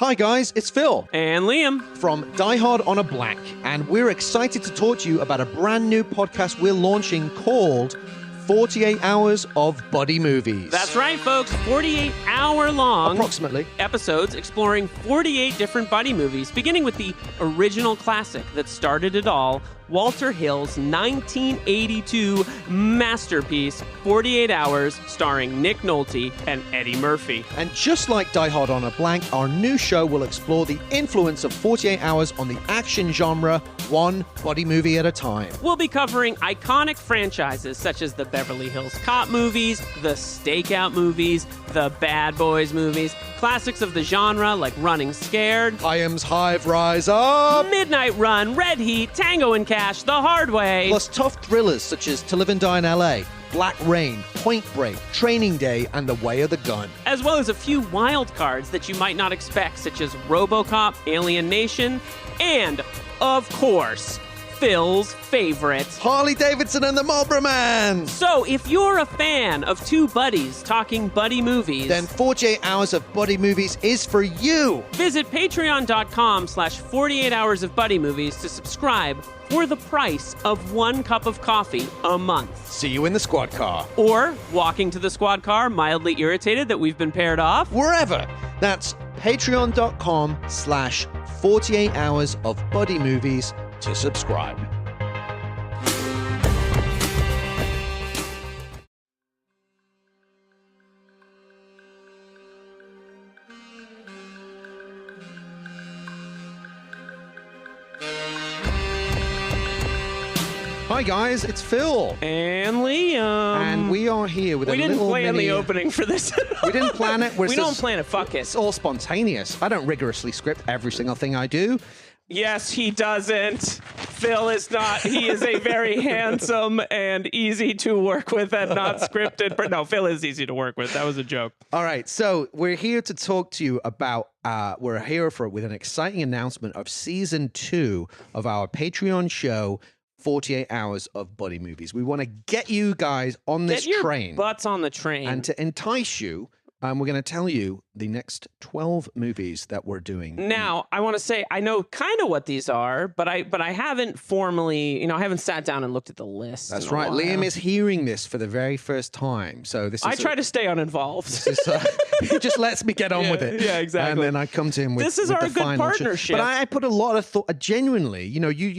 Hi guys, it's Phil And Liam. from Die Hard on a Black, and we're excited to talk to you about a brand new podcast we're launching called 48 Hours of Buddy Movies. That's right, folks. 48-hour-long Approximately. episodes exploring 48 different buddy movies, beginning with the original classic that started it all, Walter Hill's 1982 masterpiece, 48 Hours, starring Nick Nolte and Eddie Murphy. And just like Die Hard on a Blank, our new show will explore the influence of 48 Hours on the action genre, one buddy movie at a time. We'll be covering iconic franchises such as the Beverly Hills Cop movies, the Stakeout movies, the Bad Boys movies, classics of the genre like Running Scared, Hyams Hive Rise Up! Midnight Run, Red Heat, Tango and Cash, The Hard Way. Plus tough thrillers such as To Live and Die in LA, Black Rain, Point Break, Training Day, and The Way of the Gun. As well as a few wild cards that you might not expect, such as RoboCop, Alien Nation, and, of course, Phil's favorite, Harley Davidson and the Marlboro Man! So, if you're a fan of two buddies talking buddy movies, Then 48 Hours of Buddy Movies is for you! visit patreon.com/48 hours of buddy movies to subscribe for the price of 1 cup of coffee a month. See you in the squad car. Or walking to the squad car, mildly irritated that we've been paired off. Wherever. That's patreon.com/48 hours of buddy movies to subscribe. Hi guys, it's Phil. And Liam. And we are here with we a didn't little plan mini... the opening for this. We didn't plan it. We don't plan it. Fuck it. It's all spontaneous. I don't rigorously script every single thing I do. Yes, he doesn't. Phil is not. He is a very handsome and easy to work with and not scripted. No, Phil is easy to work with. That was a joke. All right, so we're here to talk to you about, we're here with an exciting announcement of season 2 of our Patreon show, 48 Hours of Buddy Movies. We want to get you guys on this Get your train. butts on the train. And to entice you, we're going to tell you the next 12 movies that we're doing. Now, I want to say I know kind of what these are, but I haven't formally, I haven't sat down and looked at the list. That's in a right. while. Liam is hearing this for the very first time. So this is I try to stay uninvolved. he just lets me get on with it. Yeah, exactly. And then I come to him with This is with our the good final partnership. But I put a lot of thought, genuinely,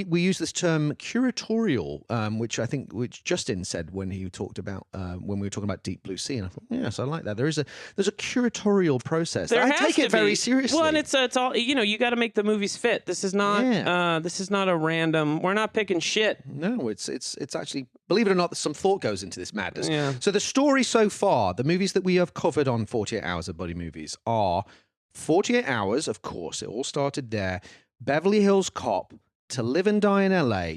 we use this term curatorial, which Justin said when he talked about, when we were talking about Deep Blue Sea. And I thought, yes, I like that. There's a curatorial process. There I has take to it very be. seriously. Well, and it's all you got to make the movies fit. This is not a random. We're not picking shit. No, it's actually, believe it or not, some thought goes into this madness. Yeah. So the story so far, the movies that we have covered on 48 Hours of Buddy Movies are 48 Hours, of course, it all started there, Beverly Hills Cop, To Live and Die in LA,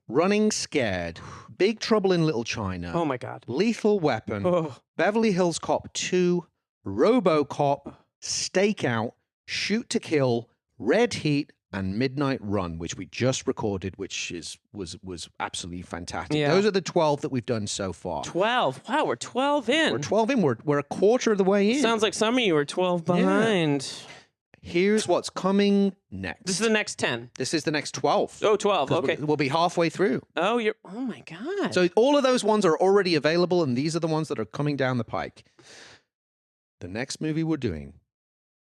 Running Scared, Big Trouble in Little China, Oh my god. Lethal Weapon, Oh. Beverly Hills Cop 2, RoboCop, Stakeout, Shoot to Kill, Red Heat, and Midnight Run, which we just recorded, which was absolutely fantastic. Yeah. Those are the 12 that we've done so far. 12. Wow, we're 12 in. We're 12 in. We're a quarter of the way in. Sounds like some of you are 12 behind. Here's what's coming next. This is the next 10. This is the next 12. Oh, 12. 'Cause Okay. We'll be halfway through. Oh, oh my god. So all of those ones are already available, and these are the ones that are coming down the pike. The next movie we're doing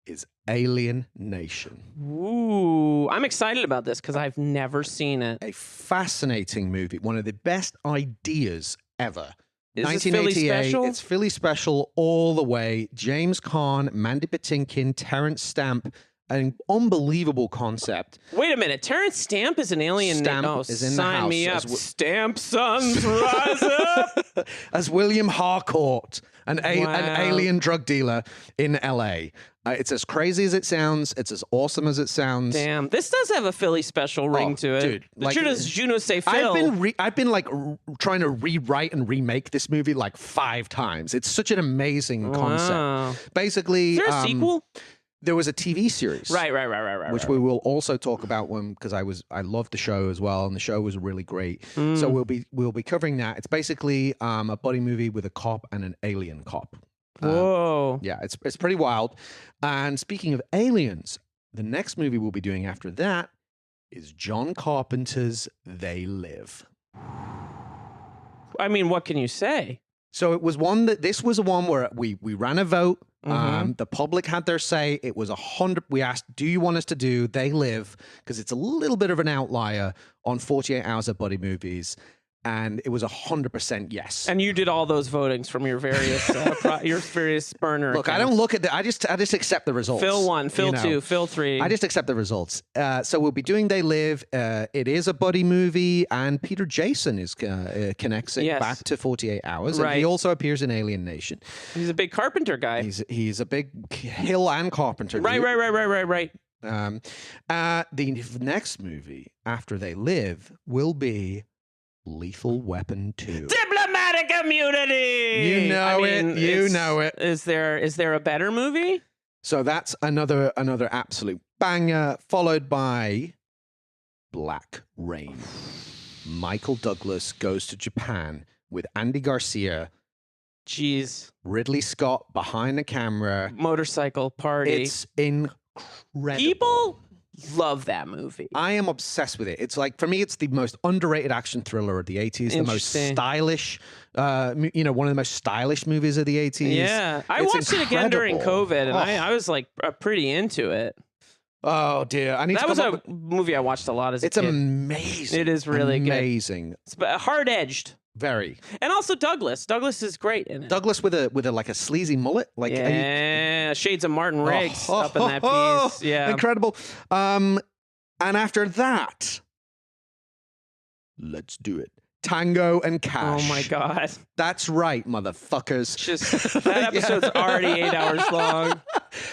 is Alien Nation. Ooh, I'm excited about this because I've never seen it. A fascinating movie, one of the best ideas ever. Is this Philly special? It's Philly special all the way. James Caan, Mandy Patinkin, Terrence Stamp, an unbelievable concept. Wait a minute. Terrence Stamp is an alien. Stamp is in the sign house me up. as Stamp sons rise up. As William Harcourt, an alien drug dealer in LA. It's as crazy as it sounds. It's as awesome as it sounds. Damn, this does have a Philly special ring to it. Dude, But sure does Juno say Phil. I've been trying to rewrite and remake this movie like 5 times. It's such an amazing concept. Wow. Basically, Is there a sequel? There was a TV series, Right. which we will also talk about because I loved the show as well, and the show was really great. So we'll be covering that. It's basically a buddy movie with a cop and an alien cop. Whoa. Yeah, it's pretty wild. And speaking of aliens, the next movie we'll be doing after that is John Carpenter's They Live. I mean, what can you say? So it was this was a one where we ran a vote. Mm-hmm. The public had their say. It was 100. We asked, do you want us to do They Live? Because it's a little bit of an outlier on 48 Hours of Buddy Movies. And it was 100% yes. And you did all those votings from your various your various burner Look, I accounts. don't look at I just accept the results. Phil 1, Phil you know. 2, Phil 3. I just accept the results. So we'll be doing They Live. It is a buddy movie, and Peter Jason is connects it Yes. back to 48 Hours. And Right. he also appears in Alien Nation. He's a big Carpenter guy. He's a big Hill and Carpenter. Right. The next movie after They Live will be Lethal Weapon 2. Diplomatic immunity. You know it. You know it. Is there a better movie? So that's another absolute banger, followed by Black Rain. Michael Douglas goes to Japan with Andy Garcia, Jeez. Ridley Scott behind the camera. Motorcycle party. It's incredible. People love that movie. I am obsessed with it. It's like, for me, it's the most underrated action thriller of the 80s, the most Interesting. stylish, one of the most stylish movies of the 80s. Yeah. I It's watched it again during incredible. COVID, and Oh. I was like pretty into it. Oh, dear. I need That to was come a up movie I watched a lot as a It's kid. amazing. It is really good. amazing. It's hard-edged. Very. And also Douglas. Douglas is great in it. Douglas with a like a sleazy mullet. Like, are you- Yeah, shades of Martin Riggs Oh, up in that piece. Yeah. Incredible. And after that, let's do it. Tango and Cash. Oh my God. That's right, motherfuckers. Just that episode's already 8 hours long.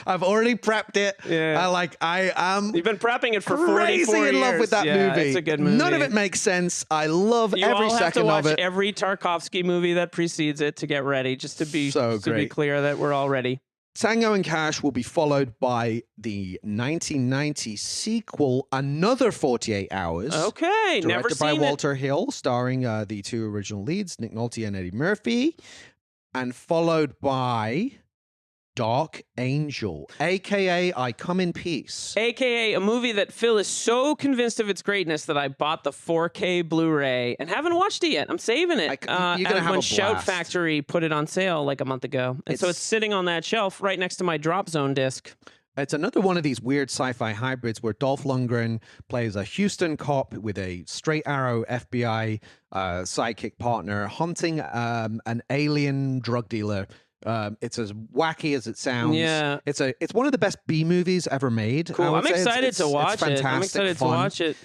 I've already prepped it. Yeah. I am You've been prepping it for crazy 44 in love years. with that Yeah, movie. It's a good movie. None of it makes sense. I love You every all have to second watch of it. every Tarkovsky movie that precedes it to get ready, just to be So to be great. clear that we're all ready. Tango and Cash will be followed by the 1990 sequel, Another 48 Hours. Okay, never Directed by seen Walter Hill, starring the two original leads, Nick Nolte and Eddie Murphy, and followed by Dark Angel, aka I Come in Peace. it. AKA a movie that Phil is so convinced of its greatness that I bought the 4K Blu-ray and haven't watched it yet. I'm saving it. You're gonna have when a Shout blast. Factory put it on sale like a month ago, and so It's- it's sitting on that shelf right next to my Drop Zone disc. It's another one of these weird sci-fi hybrids where Dolph Lundgren plays a Houston cop with a straight arrow FBI sidekick partner hunting an alien drug dealer. It's as wacky as it sounds. Yeah. It's one of the best B movies ever made. I Cool. would I'm say. excited It's to watch it. I'm fantastic excited fun. to watch it.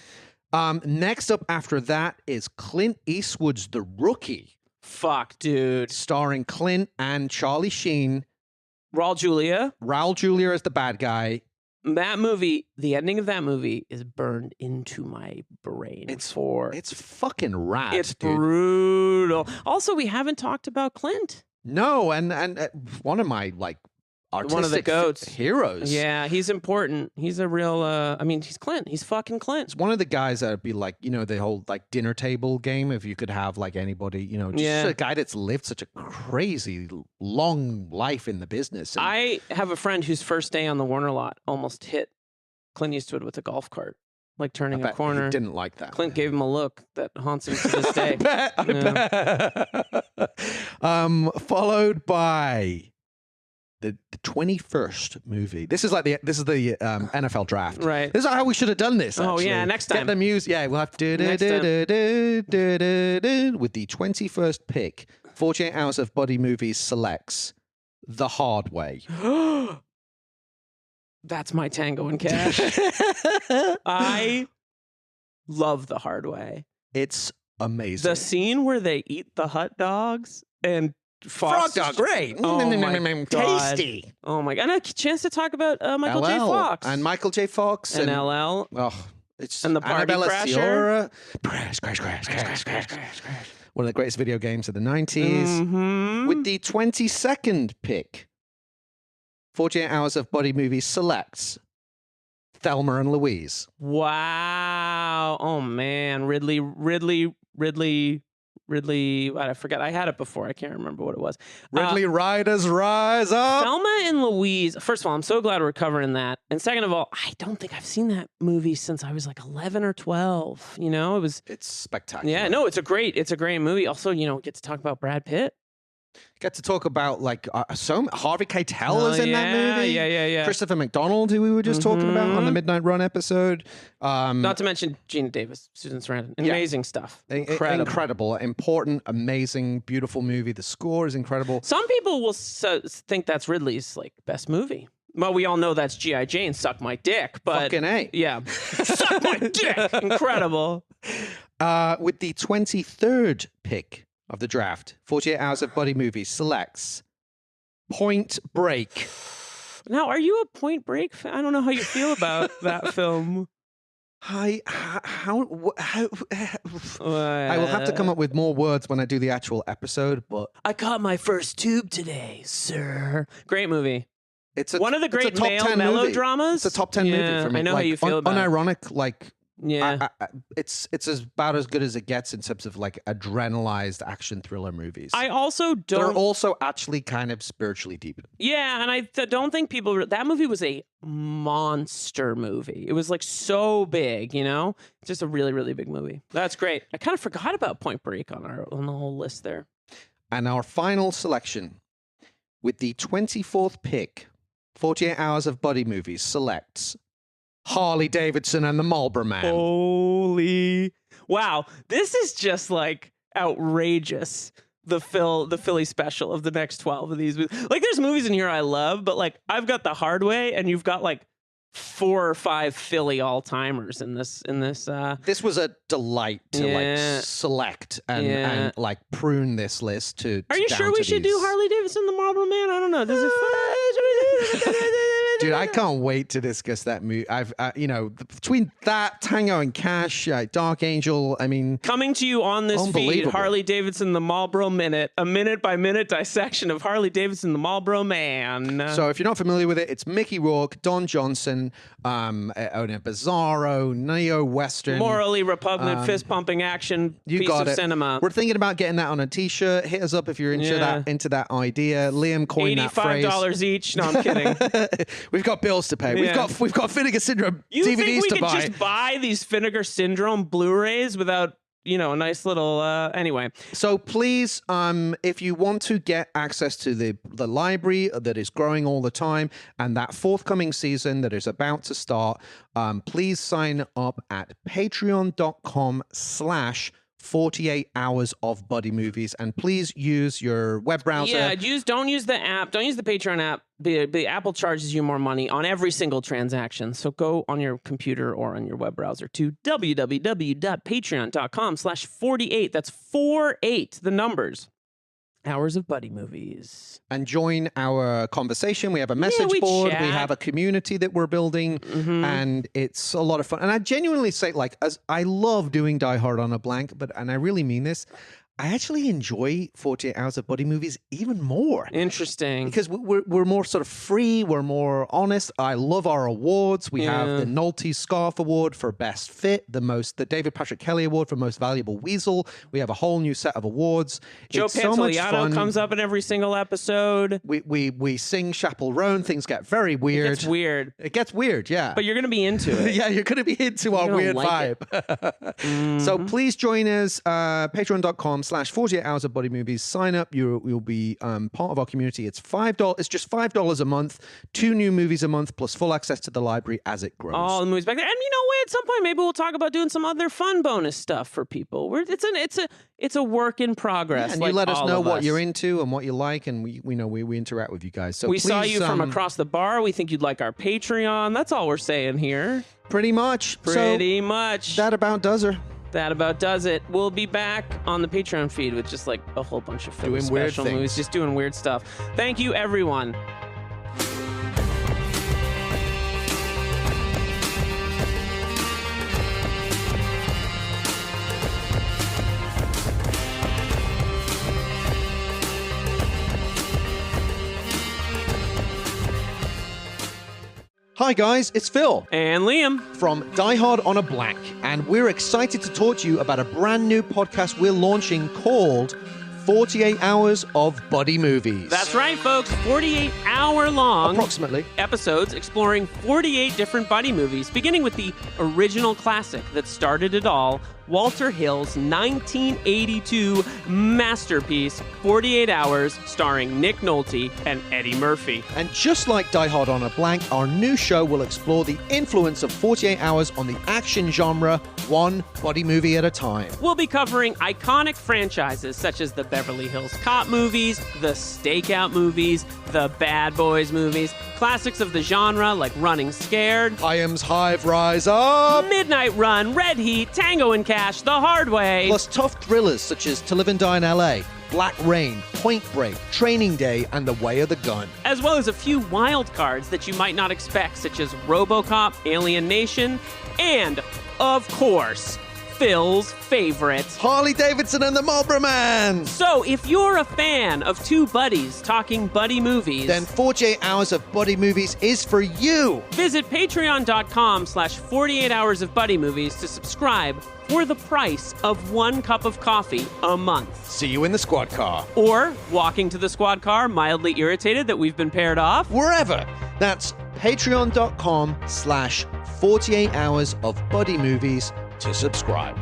Next up after that is Clint Eastwood's The Rookie, Fuck, dude. starring Clint and Charlie Sheen. Raul Julia. Raul Julia as the bad guy. That movie, the ending of that movie is burned into my brain. It's fucking rad. It's dude. brutal. Also, we haven't talked about Clint. No, and one of my artistic One of the goats. heroes. Yeah, he's important. He's a real. He's Clint. He's fucking Clint. It's one of the guys that would be like, the whole dinner table game. If you could have anybody, just Yeah. a guy that's lived such a crazy long life in the business. And I have a friend whose first day on the Warner lot almost hit Clint Eastwood with a golf cart, like I turning a bet corner. he didn't like that. Clint gave him a look that haunts him to this day. I bet. Followed by the 21st movie. This is the NFL draft. Right. This is how we should have done this. Oh, yeah, actually. next Get time. the music. Yeah, we'll have to Next time. with the 21st pick. 48 Hours of Buddy Movies selects The Hard Way. That's my Tango and Cash. I love The Hard Way. It's amazing. The scene where they eat the hot dogs and Frog Fox dog, great. Oh my God. Tasty. Oh my God! And a chance to talk about Michael J. LL Fox and Michael J. Fox and LL. Oh, it's And the Party Annabella Crasher. Sciorra. Crash. One of the greatest video games of the 90s. Mhm. With the 22nd pick, 48 Hours of Buddy Movies selects Thelma and Louise. Wow! Oh man, Ridley Ridley, I forget. I had it before. I can't remember what it was. Ridley Riders Rise Up. Thelma and Louise. First of all, I'm so glad we're covering that. And second of all, I don't think I've seen that movie since I was like 11 or 12. You know, It's spectacular. Yeah, no, it's a great movie. Also, get to talk about Brad Pitt. Get to talk about like Harvey Keitel is in that movie. Yeah. Christopher McDonald, who we were just talking about on the Midnight Run episode. Not to mention Gina Davis, Susan Sarandon. Amazing stuff. Incredible, important, amazing, beautiful movie. The score is incredible. Some people will think that's Ridley's like best movie. Well, we all know that's G.I. Jane, Suck My Dick, but Fucking A. Yeah, Suck My Dick, incredible. With the 23rd pick of the draft, 48 Hours of Buddy Movies selects Point Break. Now, are you a Point Break fan? I don't know how you feel about that film. I will have to come up with more words when I do the actual episode, but I caught my first tube today, sir. Great movie. It's one of the great top male 10 melodramas. It's a top 10 movie for me. I know how you feel about unironic, like yeah. It's about as good as it gets in terms of like adrenalized action thriller movies. I also don't. They're also actually kind of spiritually deep. Yeah, and I don't think people. That movie was a monster movie. It was like so big, just a really, really big movie. That's great. I kind of forgot about Point Break on the whole list there. And our final selection with the 24th pick, 48 Hours of Buddy Movies selects Harley Davidson and the Marlboro Man. Holy wow! This is just like outrageous. The Philly special of the next 12 of these. Like, there's movies in here I love, but like I've got The Hard Way, and you've got like 4 or 5 Philly all timers in this. This was a delight to like select and like prune this list to. Are you sure we should do Harley Davidson the Marlboro Man? I don't know. Does it? Dude, I can't wait to discuss that movie. I've, between that, Tango and Cash, Dark Angel, I mean... Coming to you on this feed, Harley Davidson, the Marlboro Minute, a minute-by-minute dissection of Harley Davidson, the Marlboro Man. So if you're not familiar with it, it's Mickey Rourke, Don Johnson, Bizarro, neo-Western... Morally repugnant, fist-pumping action piece of cinema. We're thinking about getting that on a T-shirt. Hit us up if you're into that idea. Liam coined that phrase. $85 each. No, I'm kidding. We've got bills to pay. We've got Vinegar Syndrome DVDs to buy. You think we could just buy these Vinegar Syndrome Blu-rays without, a nice little anyway. So please, if you want to get access to the library that is growing all the time and that forthcoming season that is about to start, please sign up at patreon.com/48 Hours of Buddy Movies, and please use your web browser. Yeah, don't use the app. Don't use the Patreon app. The Apple charges you more money on every single transaction. So go on your computer or on your web browser to www.patreon.com/48. That's 48, the numbers. Hours of Buddy Movies. And join our conversation. We have a message board. Chat. We have a community that we're building, and it's a lot of fun. And I genuinely say, like, as I love doing Die Hard on a Blank, and I really mean this, I actually enjoy 48 Hours of Buddy Movies even more. Interesting. Because we're more sort of free, we're more honest. I love our awards. We have the Nolte Scarf Award for Best Fit, the David Patrick Kelly Award for Most Valuable Weasel. We have a whole new set of awards. Joe Pantoliano comes up in every single episode. We sing Chappell Roan. Things get very weird. It gets weird, yeah. But you're going to be into it. Yeah, you're going to be into our weird vibe. So please join us, patreon.com/48 Hours of Buddy Movies. Sign up. You'll be part of our community. It's $5. It's just $5 a month. 2 new movies a month plus full access to the library as it grows. All the movies back there. And you know what? At some point, maybe we'll talk about doing some other fun bonus stuff for people. It's a work in progress. Yeah, and you let us know what you're into and what you like, and we interact with you guys. So we saw you from across the bar. We think you'd like our Patreon. That's all we're saying here. Pretty much. That about does her. That about does it. We'll be back on the Patreon feed with just like a whole bunch of film special movies, just doing weird stuff. Thank you, everyone. Hi guys, it's Phil And Liam. from Die Hard on a Blank, and we're excited to talk to you about a brand new podcast we're launching called 48 Hours of Buddy Movies. That's right, folks. 48-hour-long Approximately. episodes exploring 48 different buddy movies, beginning with the original classic that started it all, Walter Hill's 1982 masterpiece, 48 Hours, starring Nick Nolte and Eddie Murphy. And just like Die Hard on a Blank, our new show will explore the influence of 48 Hours on the action genre, one buddy movie at a time. We'll be covering iconic franchises such as the Beverly Hills Cop movies, the Stakeout movies, the Bad Boys movies, classics of the genre like Running Scared, Iam's Hive Rise Up! Midnight Run, Red Heat, Tango and Cash, The Hard Way. Plus tough thrillers such as To Live and Die in LA, Black Rain, Point Break, Training Day, and The Way of the Gun. As well as a few wild cards that you might not expect, such as RoboCop, Alien Nation, and, of course, Phil's favorite, Harley Davidson and the Marlboro Man! So, if you're a fan of two buddies talking buddy movies, Then 48 Hours of Buddy Movies is for you! visit patreon.com/48 hours of buddy movies to subscribe for the price of 1 cup of coffee a month. See you in the squad car. Or walking to the squad car, mildly irritated that we've been paired off. Wherever. That's patreon.com/48 hours of buddy movies to subscribe.